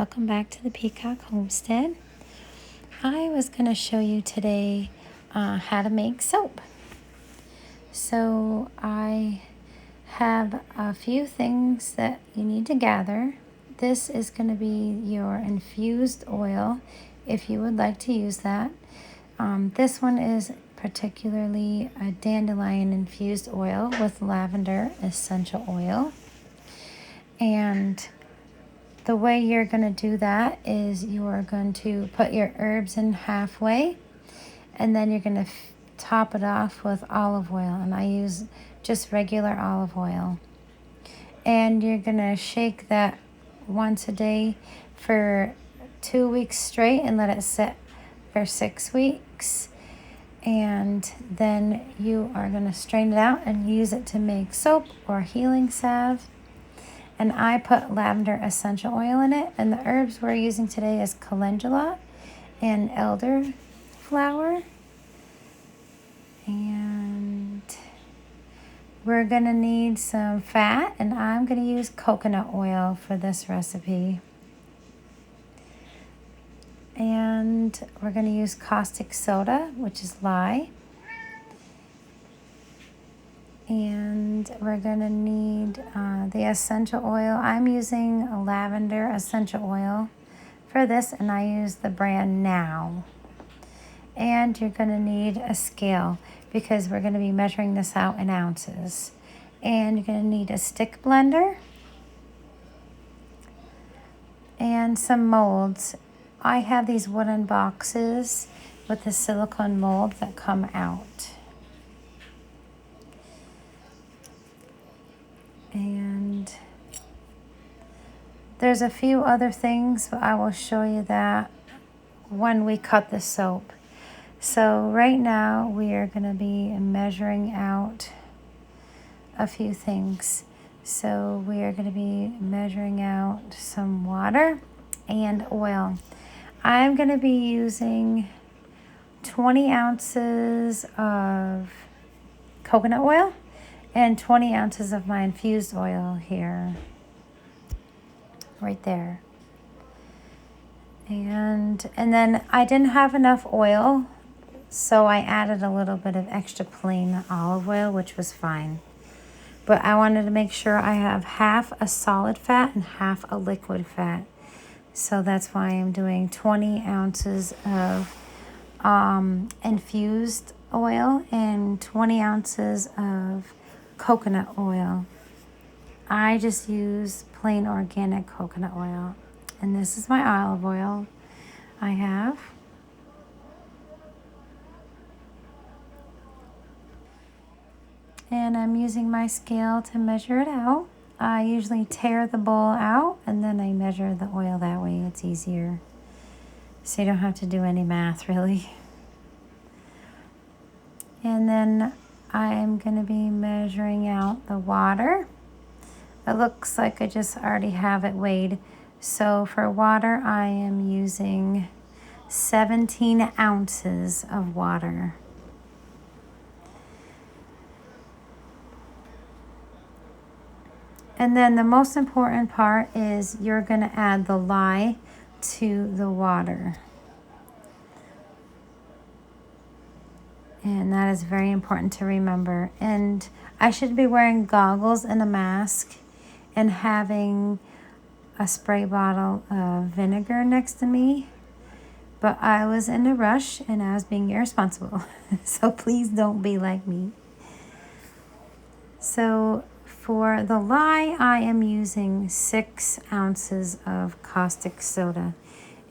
welcome back to the Peacock Homestead. I was going to show you today how to make soap. So I have a few things that you need to gather. This is going to be your infused oil if you would like to use that. This one is particularly a dandelion infused oil with lavender essential oil. And the way you're going to do that is you're going to put your herbs in halfway, and then you're going to top it off with olive oil. And I use just regular olive oil. And you're going to shake that once a day for 2 weeks straight and let it sit for 6 weeks. And then you are going to strain it out and use it to make soap or healing salve. And I put lavender essential oil in it. And the herbs we're using today is calendula and elderflower. And we're going to need some fat. And I'm going to use coconut oil for this recipe. And we're going to use caustic soda, which is lye. And we're going to need the essential oil. I'm using a lavender essential oil for this, and I use the brand Now. And you're going to need a scale because we're going to be measuring this out in ounces. And you're going to need a stick blender and some molds. I have these wooden boxes with the silicone mold that come out. And there's a few other things, but I will show you that when we cut the soap. So right now we are going to be measuring out a few things. So we are going to be measuring out some water and oil. I'm going to be using 20 ounces of coconut oil and 20 ounces of my infused oil here, right there. And then I didn't have enough oil, so I added a little bit of extra plain olive oil, which was fine. But I wanted to make sure I have half a solid fat and half a liquid fat. So that's why I'm doing 20 ounces of infused oil and 20 ounces of coconut oil. I just use plain organic coconut oil. And this is my olive oil I have. And I'm using my scale to measure it out. I usually tear the bowl out and then I measure the oil that way. It's easier. So you don't have to do any math really. And then I'm going to be measuring out the water. It looks like I just already have it weighed. So for water, I am using 17 ounces of water. And then the most important part is you're going to add the lye to the water. And that is very important to remember. And I should be wearing goggles and a mask and having a spray bottle of vinegar next to me. But I was in a rush and I was being irresponsible. So please don't be like me. So for the lye, I am using 6 ounces of caustic soda.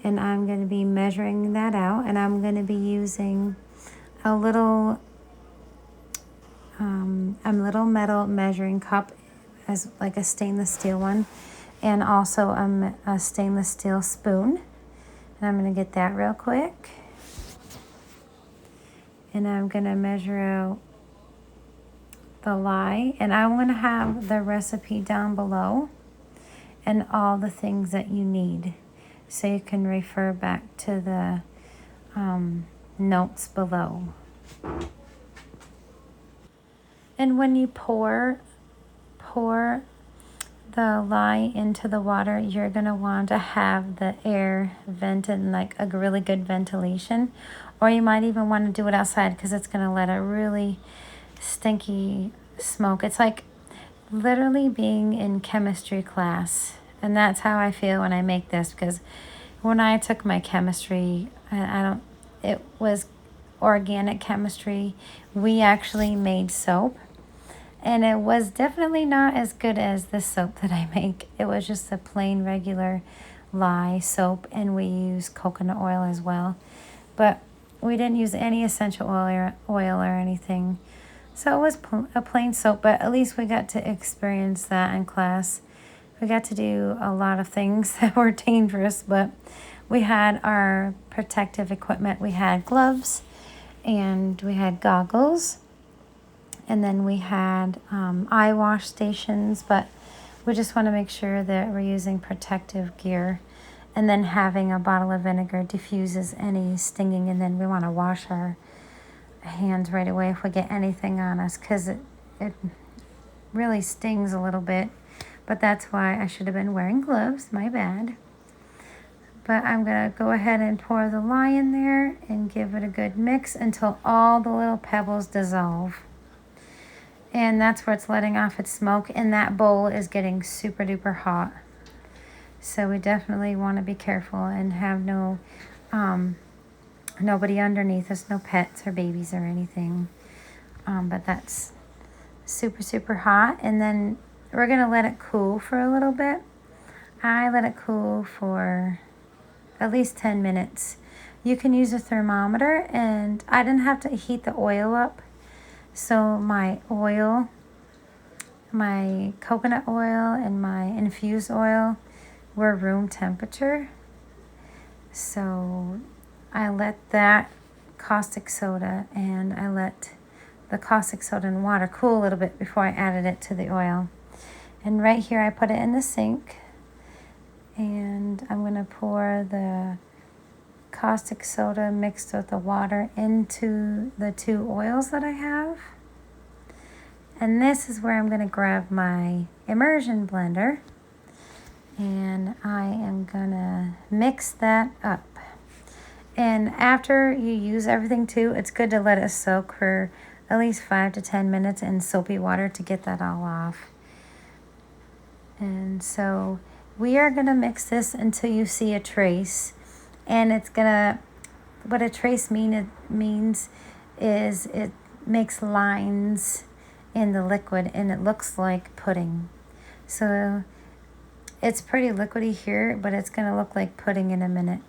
And I'm going to be measuring that out. And I'm going to be using a little metal measuring cup, as like a stainless steel one, and also a stainless steel spoon. And I'm going to get that real quick. And I'm going to measure out the lye. And I'm going to have the recipe down below and all the things that you need, so you can refer back to the notes below. And when you pour the lye into the water, you're going to want to have the air vented in like a really good ventilation, or you might even want to do it outside because it's going to let a really stinky smoke. It's like literally being in chemistry class, and that's how I feel when I make this, because when I took my chemistry, it was organic chemistry. We actually made soap, and it was definitely not as good as the soap that I make. It was just a plain regular lye soap, and we use coconut oil as well, but we didn't use any essential oil or anything. So it was a plain soap, but at least we got to experience that in class. We got to do a lot of things that were dangerous, but we had our protective equipment. We had gloves, and we had goggles, and then we had eye wash stations, but we just want to make sure that we're using protective gear. And then having a bottle of vinegar diffuses any stinging, and then we want to wash our hands right away if we get anything on us, because it really stings a little bit. But that's why I should have been wearing gloves, my bad. But I'm going to go ahead and pour the lye in there and give it a good mix until all the little pebbles dissolve. And that's where it's letting off its smoke, and that bowl is getting super duper hot. So we definitely want to be careful and have nobody underneath us, no pets or babies or anything. But that's super, super hot. And then we're going to let it cool for a little bit. I let it cool for at least 10 minutes. You can use a thermometer, and I didn't have to heat the oil up. So my coconut oil and my infused oil were room temperature. So I let that caustic soda and I let the caustic soda and water cool a little bit before I added it to the oil. And right here I put it in the sink, and I'm going to pour the caustic soda mixed with the water into the two oils that I have. And this is where I'm going to grab my immersion blender, and I am going to mix that up. And after you use everything too, it's good to let it soak for at least 5 to 10 minutes in soapy water to get that all off. And so we are going to mix this until you see a trace. And it's going to, what a trace means is it makes lines in the liquid, and it looks like pudding. So it's pretty liquidy here, but it's going to look like pudding in a minute.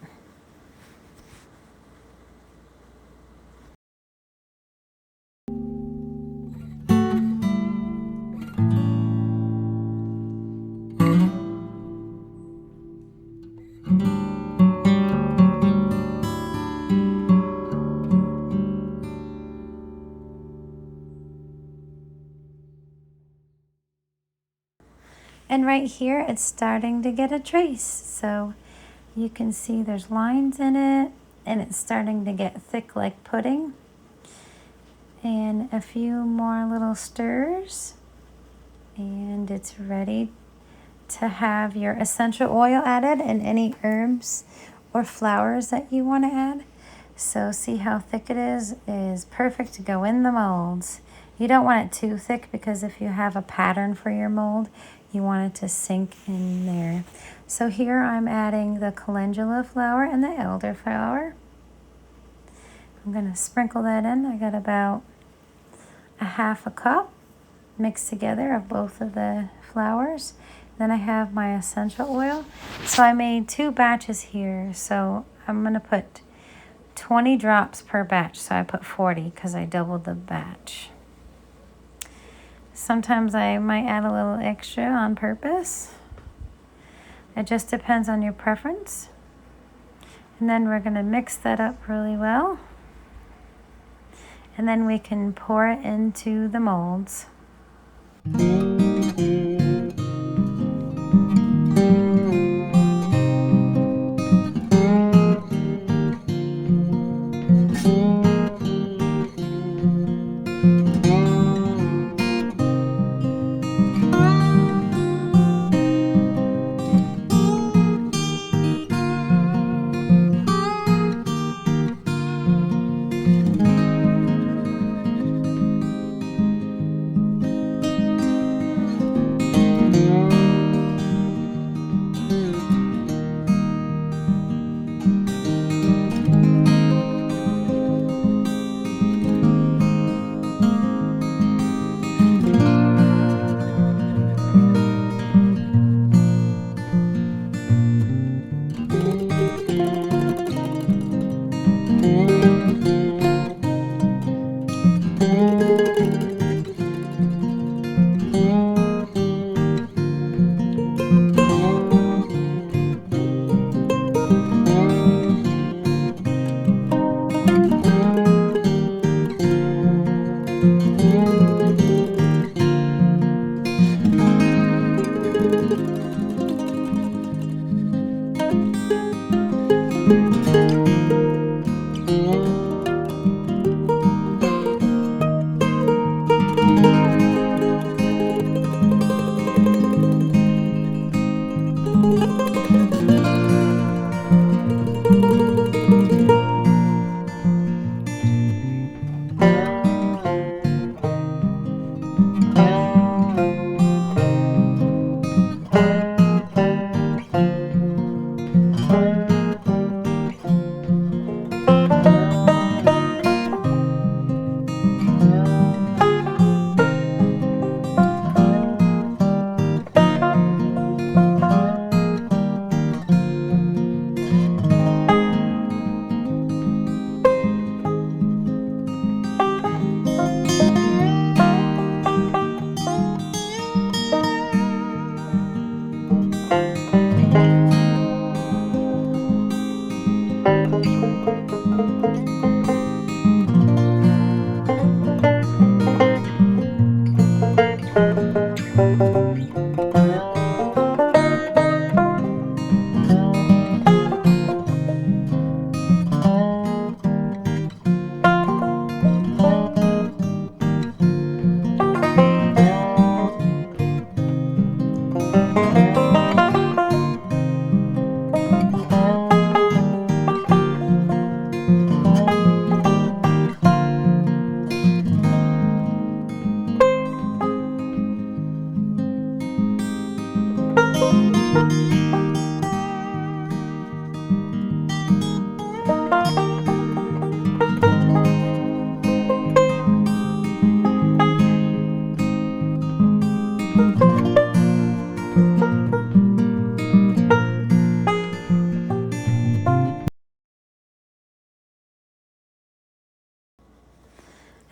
And right here, it's starting to get a trace. So you can see there's lines in it, and it's starting to get thick like pudding. And a few more little stirs, and it's ready to have your essential oil added and any herbs or flowers that you want to add. So see how thick it is perfect to go in the molds. You don't want it too thick, because if you have a pattern for your mold, you want it to sink in there. So here I'm adding the calendula flower and the elderflower. I'm going to sprinkle that in. I got about a half a cup mixed together of both of the flowers. Then I have my essential oil. So I made 2 batches here. So I'm going to put 20 drops per batch. So I put 40 because I doubled the batch. Sometimes I might add a little extra on purpose. It just depends on your preference. And then we're going to mix that up really well. And then we can pour it into the molds.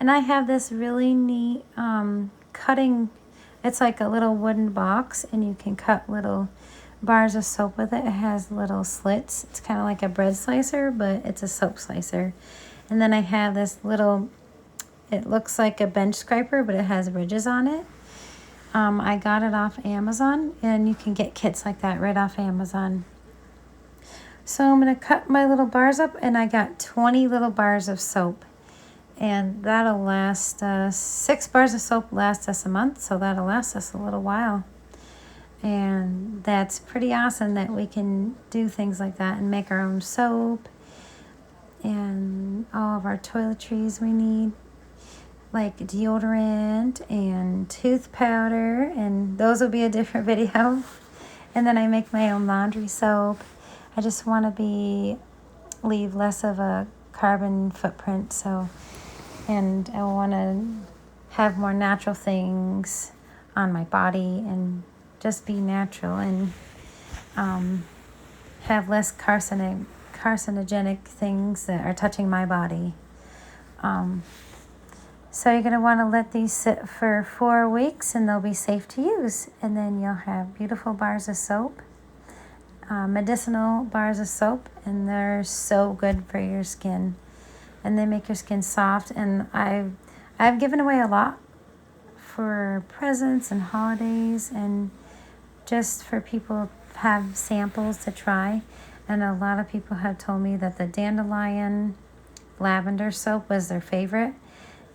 And I have this really neat cutting, it's like a little wooden box, and you can cut little bars of soap with it. It has little slits. It's kind of like a bread slicer, but it's a soap slicer. And then I have this little, it looks like a bench scraper, but it has ridges on it. I got it off Amazon, and you can get kits like that right off Amazon. So I'm going to cut my little bars up, and I got 20 little bars of soap. And that'll last, 6 bars of soap last us a month, so that'll last us a little while. And that's pretty awesome that we can do things like that and make our own soap and all of our toiletries we need, like deodorant and tooth powder, and those will be a different video. And then I make my own laundry soap. I just want to leave less of a carbon footprint, and I want to have more natural things on my body and just be natural and have less carcinogenic things that are touching my body. So you're going to want to let these sit for 4 weeks, and they'll be safe to use. And then you'll have beautiful bars of soap, medicinal bars of soap, and they're so good for your skin. And they make your skin soft. And I've given away a lot for presents and holidays, and just for people to have samples to try. And a lot of people have told me that the dandelion lavender soap was their favorite,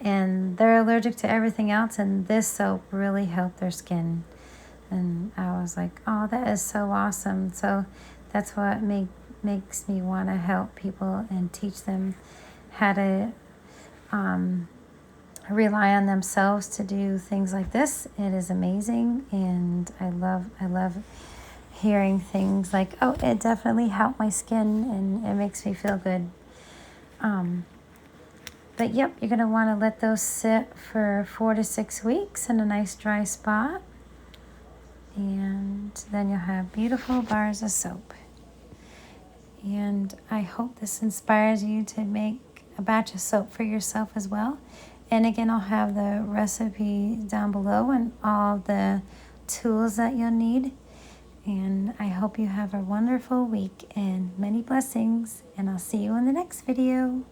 and they're allergic to everything else, and this soap really helped their skin. And I was like, oh, that is so awesome. So that's what makes me want to help people and teach them how to rely on themselves to do things like this. It is amazing, and I love hearing things like, oh, it definitely helped my skin, and it makes me feel good. But yep, you're going to want to let those sit for 4 to 6 weeks in a nice dry spot. And then you'll have beautiful bars of soap. And I hope this inspires you to make a batch of soap for yourself as well. And again, I'll have the recipe down below and all the tools that you'll need. And I hope you have a wonderful week and many blessings. And I'll see you in the next video.